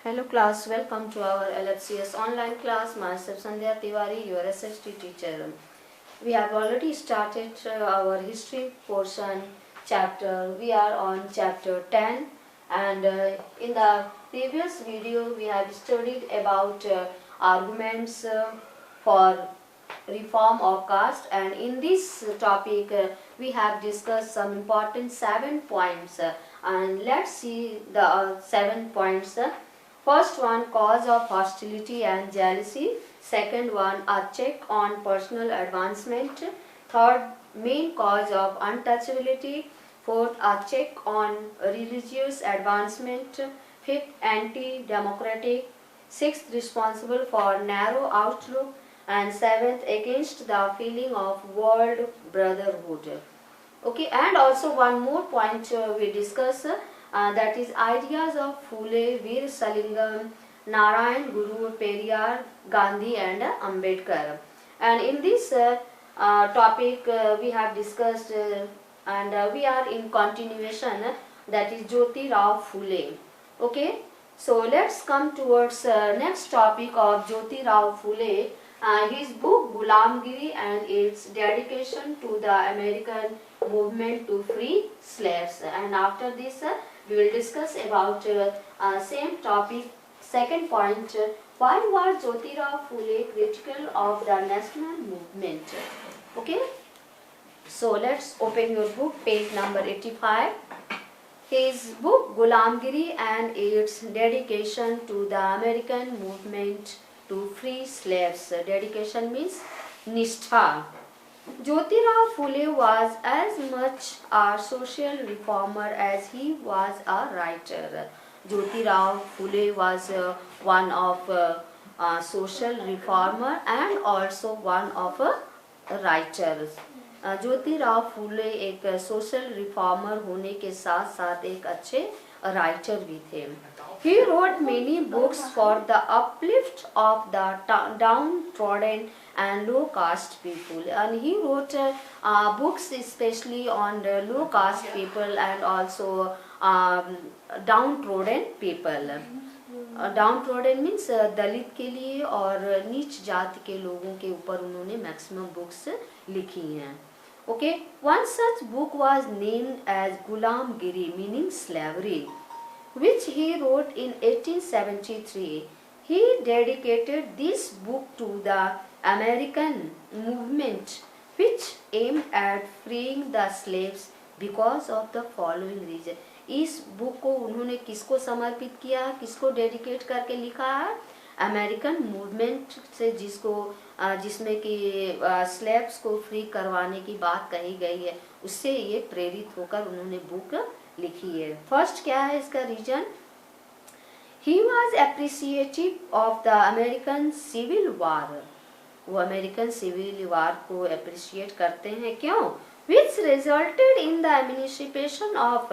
Hello class, welcome to our LFCS online class. Myself Sandhya Tiwari, your SHT teacher. We have already started our history portion chapter. We are on chapter 10 and in the previous video we have studied about arguments for reform of caste, and in this topic we have discussed some important 7 points and let's see the 7 points. First one, cause of hostility and jealousy. Second one, a check on personal advancement. Third, main cause of untouchability. Fourth, a check on religious advancement. Fifth, anti-democratic. Sixth, responsible for narrow outlook. And seventh, against the feeling of world brotherhood. Okay, and also one more point we discuss, that is ideas of Phule, Veer Salingam, Narayan Guru, Periyar, Gandhi and Ambedkar. And in this topic we have discussed and we are in continuation, that is Jyoti Rao Phule. Okay, so let's come towards next topic of Jyoti Rao Phule. His book Gulamgiri and its dedication to the American movement to free slaves. And after this we will discuss about same topic. Second point, why was Jyotirao Phule critical of the national movement? Okay, so let's open your book, page number 85. His book Gulamgiri and its dedication to the American movement to free slaves. Dedication means Nishtha. Jyotirao Phule was as much a social reformer as he was a writer. Jyotirao Phule was one of a social reformer and also one of a writer. Jyotirao Phule एक social reformer होने के साथ साथ एक अच्छे writer भी थे. He wrote many books for the uplift of the downtrodden and low caste people, and he wrote books especially on the low caste people and also downtrodden people. Downtrodden means Dalit के लिए और नीच जाति के लोगों के ऊपर उन्होंने मैक्सिमम बुक्स लिखी हैं. Okay, one such book was named as Gulamgiri meaning slavery, which he wrote in 1873. He dedicated this book to the American movement which aimed at freeing the slaves because of the following reason. इस book को उन्होंने किसको समर्पित किया, किसको dedicate करके लिखा है? अमेरिकन मूवमेंट से जिसमें कि स्लेव्स को फ्री करवाने की बात कही गई है, उससे ये प्रेरित होकर उन्होंने बुक लिखी है. फर्स्ट क्या है इसका reason? He was appreciative of the American civil war. वो अमेरिकन सिविल वार को अप्रिशिएट करते हैं. क्यों? Which resulted in the emancipation of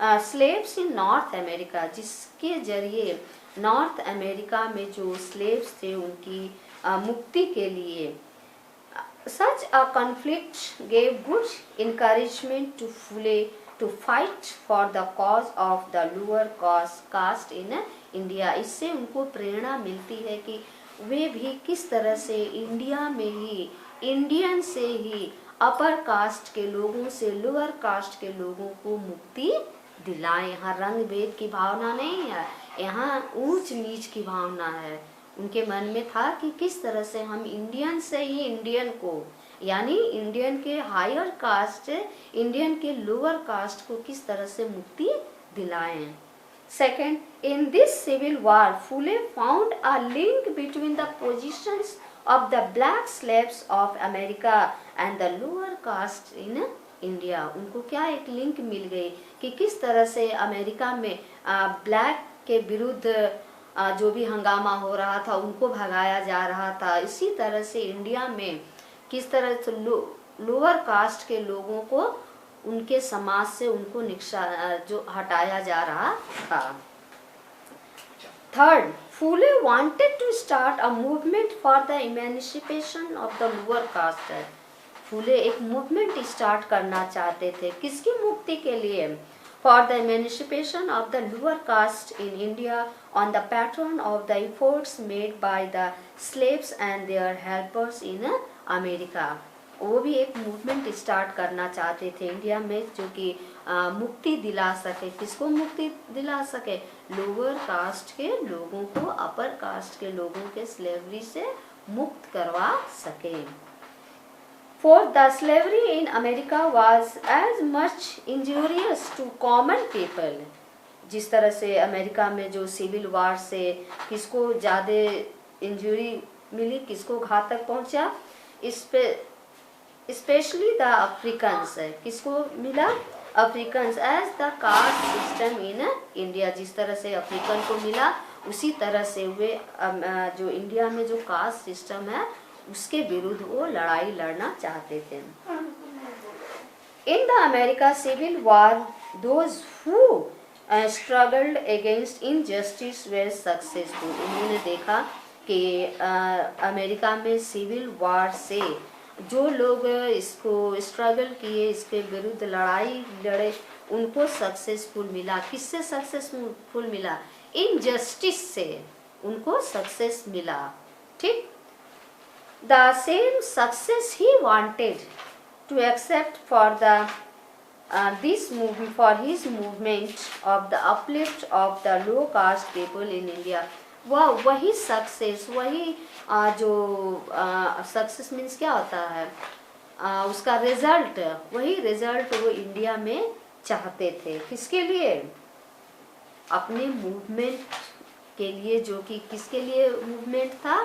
slaves in North America, जिसके जरिए नॉर्थ अमेरिका में जो स्लेव्स थे उनकी मुक्ति के लिए. Such a conflict gave good encouragement to Phule to fight for the cause of the lower caste in India. इससे उनको प्रेरणा मिलती है कि वे भी किस तरह से इंडिया में ही इंडियन से ही अपर कास्ट के लोगों से लोअर कास्ट के लोगों को मुक्ति दिलाएं. यहाँ रंग भेद की भावना नहीं है, यहाँ ऊंच नीच की भावना है. उनके मन में था कि किस तरह से हम इंडियन से ही इंडियन को, यानी इंडियन के हायर कास्ट इंडियन के लोअर कास्ट को किस तरह से मुक्ति दिलाएं. Second, in this civil war Phule found a link between the positions of the black slaves of America and the lower caste in India. उनको क्या एक लिंक मिल गई कि किस तरह से अमेरिका में ब्लैक के विरुद्ध जो भी हंगामा हो रहा था उनको भगाया जा रहा था, इसी तरह से इंडिया में किस तरह से लोअर कास्ट के लोगों को उनके समाज से उनको जो हटाया जा रहा था. Third, Phule wanted to start a movement for the emancipation of the lower caste. Phule एक मूवमेंट स्टार्ट करना चाहते थे, किसकी मुक्ति के लिए? for the emancipation of the lower caste in India on the pattern of the efforts made by the slaves and their helpers in America. वो भी एक मूवमेंट स्टार्ट करना चाहते थे इंडिया में जो कि मुक्ति दिला सके। किसको मुक्ति दिला सके? लोअर कास्ट के लोगों को अपर कास्ट के लोगों के स्लेवरी से मुक्त करवा सके। For the slavery in America was as much injurious to common people. जिस तरह से अमेरिका में जो सिविल वार से किसको ज़्यादा इंजरी मिली, किसको घातक पहुंचा, स्पेशली द अफ्रीकन्स। किसको मिला? Africans as the caste system in India. जिस तरह से अफ्रीकन को मिला उसी तरह से वे जो इंडिया में जो कास्ट सिस्टम है उसके विरुद्ध वो लड़ाई लड़ना चाहते थे। In the America civil war those who struggled against injustice were successful. उन्होंने देखा कि अमेरिका में सिविल वार से जो लोग इसको स्ट्रगल किए, इसके विरुद्ध लड़ाई लड़े, उनको सक्सेसफुल मिला। किससे सक्सेसफुल मिला? इनजस्टिस से उनको सक्सेस मिला। ठीक। The same success he wanted to accept for the for his movement of the uplift of the low caste people in India. वही सक्सेस, वही जो सक्सेस मीन्स क्या होता है, उसका रिजल्ट, वही रिजल्ट वो इंडिया में चाहते थे। किसके लिए? अपने मूवमेंट के लिए, जो कि किसके लिए मूवमेंट था?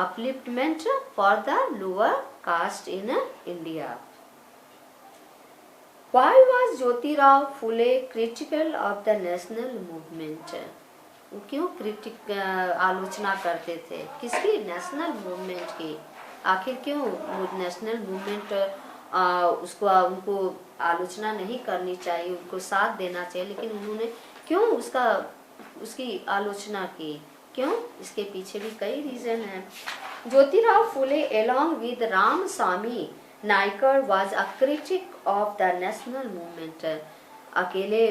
upliftment for the lower caste in India. Why was Jyotirao Phule critical of the national movement? वो क्यों आलोचना करते थे? किसकी? नेशनल मूवमेंट की। आखिर क्यों नेशनल मूवमेंट उनको आलोचना नहीं करनी चाहिए, उनको साथ देना चाहिए, लेकिन उन्होंने क्यों उसकी आलोचना की? क्यों? इसके पीछे भी कई रीजन है। Jyotirao Phule along with Ramaswamy Naikar was a critic of the national movement. अकेले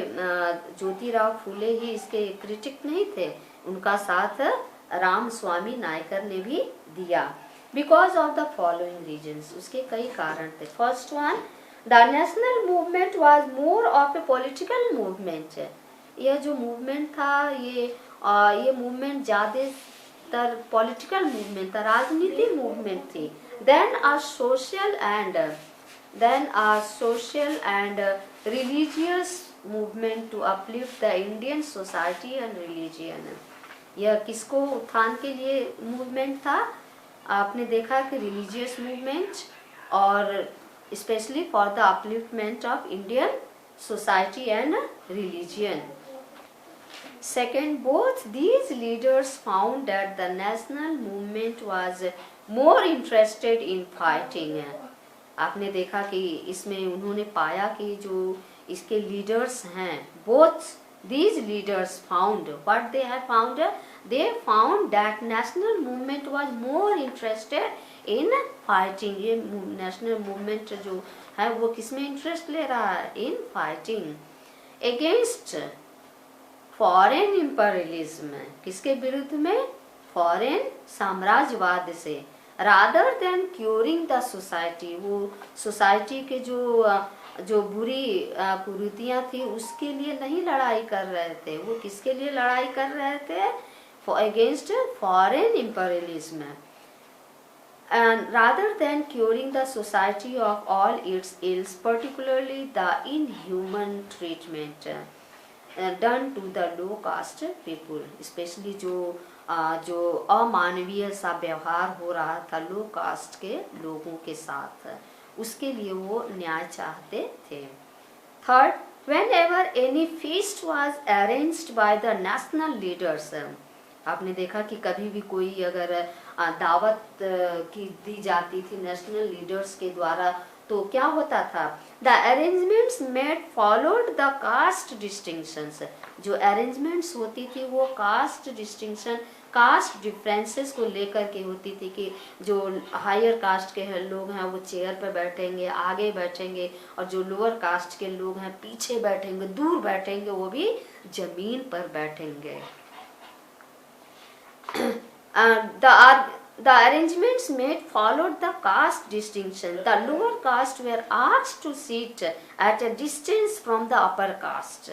ज्योतिराव फुले ही इसके क्रिटिक नहीं थे, उनका साथ रामस्वामी नायकर ने भी दिया। Because of the following reasons, उसके कई कारण थे। First one, the national movement was more of a political movement. यह जो मूवमेंट था ये मूवमेंट ज़्यादातर पॉलिटिकल मूवमेंट था, राजनीतिक मूवमेंट थी। Then a social and religious movement to uplift the Indian society and religion. यह किसको उत्थान के लिए मूवमेंट था? आपने देखा कि रिलीजियस मूवमेंट और specially for the upliftment of Indian society and religion. Second, both these leaders found that the national movement was more interested in fighting. आपने देखा कि इसमें उन्होंने पाया कि जो इसके लीडर्स हैं, both these leaders found what they had found. They found that national movement was more interested in fighting. ये national movement जो है वो किसमें इंटरेस्ट ले रहा है? In fighting against foreign imperialism. किसके विरुद्ध में? फॉरेन साम्राज्यवाद से। Rather than curing the society, वो सोसाइटी के जो बुरी कुरीतियाँ थी उसके लिए नहीं लड़ाई कर रहे थे। वो किसके लिए लड़ाई कर रहे थे? Against foreign imperialism. And rather than curing the society of all its ills, particularly the inhuman treatment done to the low caste people, specially जो अमानवीय सा व्यवहार हो रहा था लो कास्ट के लोगों के साथ, उसके लिए वो न्याय चाहते थे। Third, when ever any feast was arranged by the national leaders. आपने देखा कि कभी भी कोई अगर दावत की दी जाती थी नेशनल लीडर्स के द्वारा तो क्या होता था? The arrangements made followed the caste distinctions. जो अरेंजमेंट्स होती थी वो कास्ट डिस्टिंक्शन कास्ट डिफरेंसेस को लेकर के होती थी कि जो हायर कास्ट के लोग हैं वो चेयर पर बैठेंगे, आगे बैठेंगे, और जो लोअर कास्ट के लोग हैं पीछे बैठेंगे, दूर बैठेंगे, वो भी जमीन पर बैठेंगे। The arrangements made followed the caste distinction. The lower caste were asked to sit at a distance from the upper caste.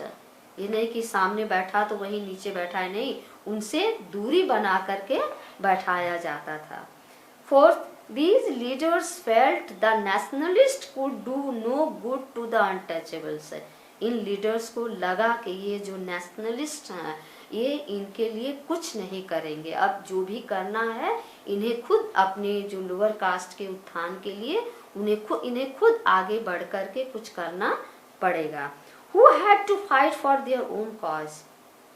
ये नहीं कि सामने बैठा तो वही नीचे बैठा है, नहीं, उनसे दूरी बना करके बैठाया जाता था। Fourth, these leaders felt the nationalists could do no good to the untouchables. In leaders को लगा कि ये जो नेशनलिस्ट हैं ये इनके लिए कुछ नहीं करेंगे, अब जो भी करना है इन्हें खुद अपने जो लोअर कास्ट के उत्थान के लिए इन्हें खुद आगे बढ़ कर के कुछ करना पड़ेगा। Who had to fight for their own cause?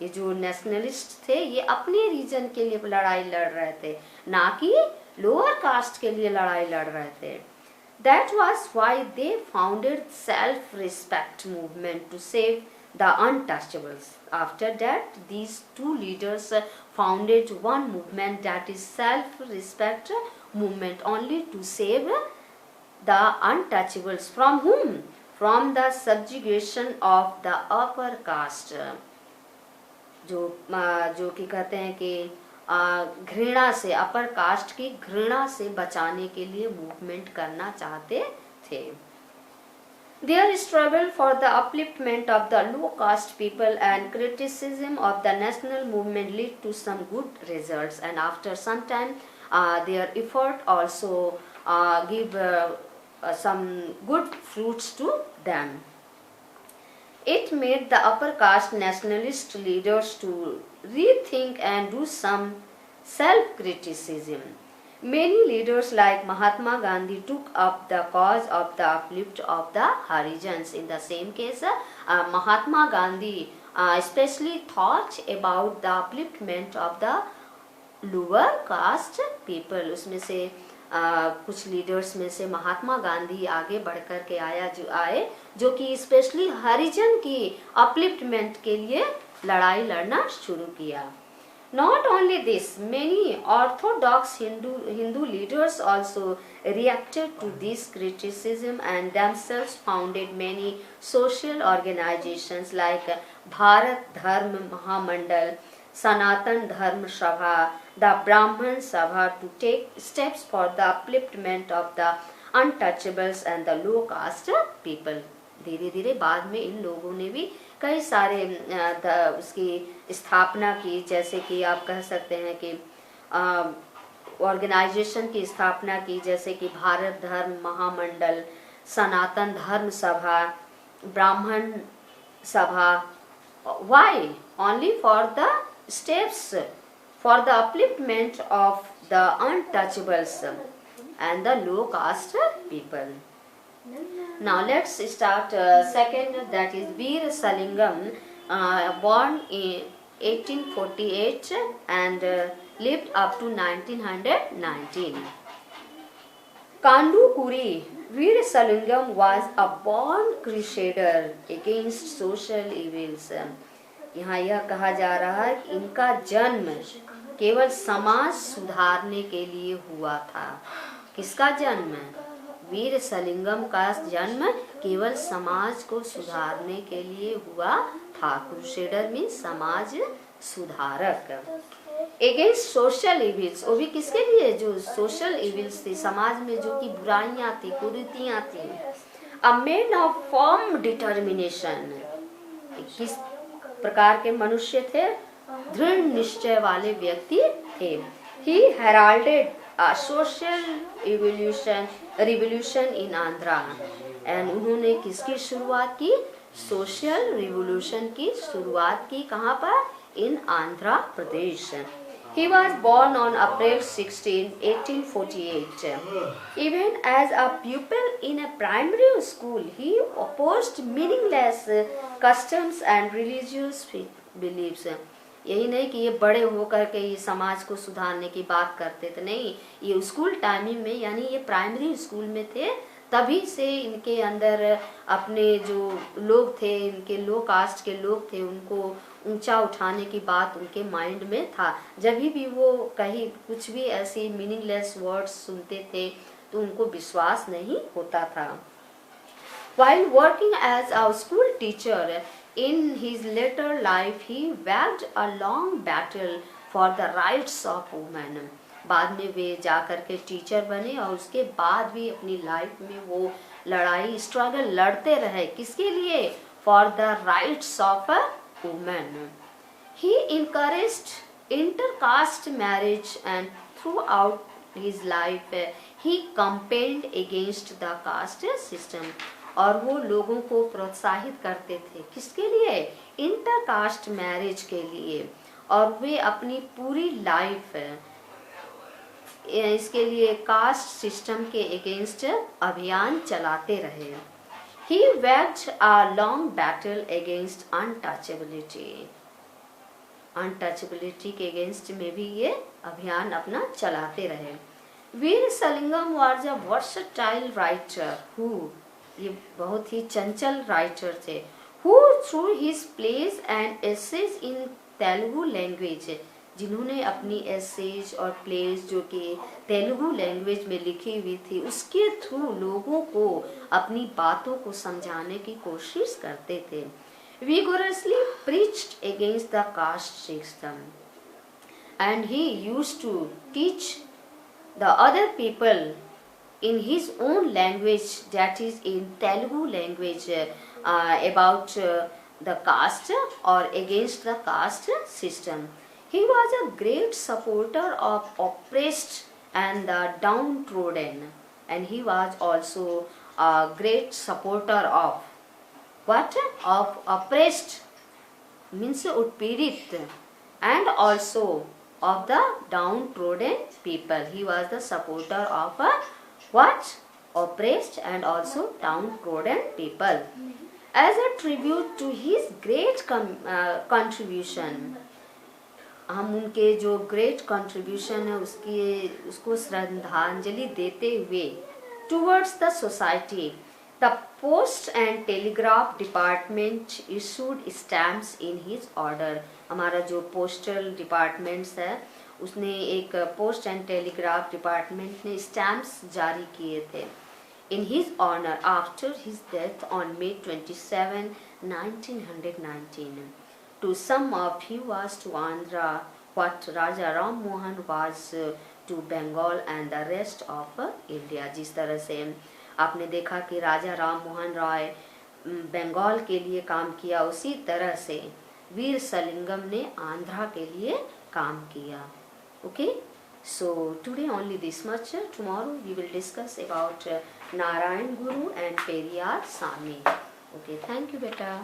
ये जो नेशनलिस्ट थे ये अपने रीजन के लिए लड़ाई लड़ रहे थे, ना कि लोअर कास्ट के लिए लड़ाई लड़ रहे थे। That was why they founded self-respect movement to save the untouchables. After that, these two leaders founded one movement, that is self-respect movement, only to save the untouchables. From whom? From the subjugation of the upper caste. जो कि कहते हैं कि घृणा से, upper caste की घृणा से बचाने के लिए मूवमेंट करना चाहते थे। Their struggle for the upliftment of the low caste people and criticism of the national movement led to some good results, and after some time their effort also give some good fruits to them. It made the upper caste nationalist leaders to rethink and do some self-criticism. Many leaders like Mahatma Gandhi took up the cause of the uplift of the Harijans. In the same case, Mahatma Gandhi especially thought about the upliftment of the lower caste people. उसमें से कुछ leaders में से महात्मा गांधी आगे बढ़कर के आए जो कि स्पेशली हरिजन की अपलिफ्टमेंट के लिए लड़ाई लड़ना शुरू किया। Not only this, many orthodox Hindu leaders also reacted to this criticism and themselves founded many social organizations like Bharat Dharma Mahamandal, Sanatan Dharma Sabha, the Brahman Sabha, to take steps for the upliftment of the untouchables and the low caste people. धीरे धीरे बाद में इन लोगों ने भी कई सारे उसकी स्थापना की, जैसे कि आप कह सकते हैं कि ऑर्गेनाइजेशन की स्थापना की, जैसे कि भारत धर्म महामंडल, सनातन धर्म सभा, ब्राह्मण सभा। Why? Only for the steps for the upliftment of the untouchables and the low caste people. Now let's start second, that is Veer Salingam, born in 1848 and lived up to 1919. Kandukuri Veer Salingam was a born crusader against social evils. यहाँ यह कहा जा रहा है कि इनका जन्म केवल समाज सुधारने के लिए हुआ था। किसका जन्म? वीर सलिंगम का जन्म केवल समाज को सुधारने के लिए हुआ था। क्रूसेडर मीन्स समाज सुधारक। अगेंस्ट सोशल इविल्स, वो भी किसके लिए? जो सोशल इविल्स थे, समाज में जो कि बुराइयां थी, कुरीतियां थी। A man of firm determination, किस प्रकार के मनुष्य थे? दृढ़ निश्चय वाले व्यक्ति थे। ही हेराल्डेड a social revolution in Andhra, and उन्होंने किसकी शुरुआत की? सोशल रिवोल्यूशन की शुरुआत की। कहाँ पर? इन Andhra Pradesh. He was born on April 16, 1848. Even as a pupil in a primary school, he opposed meaningless customs and religious beliefs. यही नहीं कि ये बड़े होकर के ये समाज को सुधारने की बात करते थे, नहीं, ये स्कूल टाइमिंग में, यानी ये प्राइमरी स्कूल में थे तभी से इनके अंदर अपने जो लोग थे, इनके लो कास्ट के लोग थे, उनको ऊंचा उठाने की बात उनके माइंड में था। जब भी वो कहीं कुछ भी ऐसी मीनिंगलेस वर्ड्स सुनते थे तो उनको विश्वास नहीं होता था। While working as a school teacher in his later life, he waged a long battle for the rights of women. बाद में वे जाकर के टीचर बने और उसके बाद भी अपनी लाइफ में वो लड़ाई स्ट्रगल लड़ते रहे। किसके लिए? For the rights of a women. He encouraged intercaste marriage and throughout his life he campaigned against the caste system। और वो लोगों को प्रोत्साहित करते थे किसके लिए? इंटरकास्ट मैरिज के लिए। और वे अपनी पूरी लाइफ इसके लिए कास्ट सिस्टम के अगेंस्ट अभियान चलाते रहे। He waged a long battle against untouchability। Untouchability के अगेंस्ट में भी ये अभियान अपना चलाते रहे। Veeresalingam was a versatile writer who, ये बहुत ही चंचल राइटर थे, who through his plays and essays in Telugu language, जिन्होंने अपनी एसेज और प्लेज जो कि तेलुगु लैंग्वेज में लिखी हुई थी उसके थ्रू लोगों को अपनी बातों को समझाने की कोशिश करते थे। Vigorously preached against the caste system and he used to teach the other people in his own language, that is in Telugu language, about the caste or against the caste system. He was a great supporter of oppressed and the downtrodden, and he was also a great supporter of what? Of oppressed means utpidit, and also of the downtrodden people. He was the supporter of what? Oppressed and also downtrodden people. As a tribute to his great contribution, हम उनके जो great contribution है उसको श्रद्धांजलि देते हुए towards the society, the post and telegraph department issued stamps in his order. हमारा जो पोस्टल डिपार्टमेंट्स है उसने एक पोस्ट एंड टेलीग्राफ डिपार्टमेंट ने स्टैम्प्स जारी किए थे in his honour after his death on May 27, 1919। To sum up, he was to Andhra what Raja Ram Mohan was to Bengal and the rest of India। जिस तरह से आपने देखा कि राजा राम मोहन राय बंगाल के लिए काम किया, उसी तरह से वीर सलिंगम ने आंध्रा के लिए काम किया। Okay, so today only this much. Tomorrow we will discuss about Narayan Guru and Periyar Swamy. Okay, thank you beta.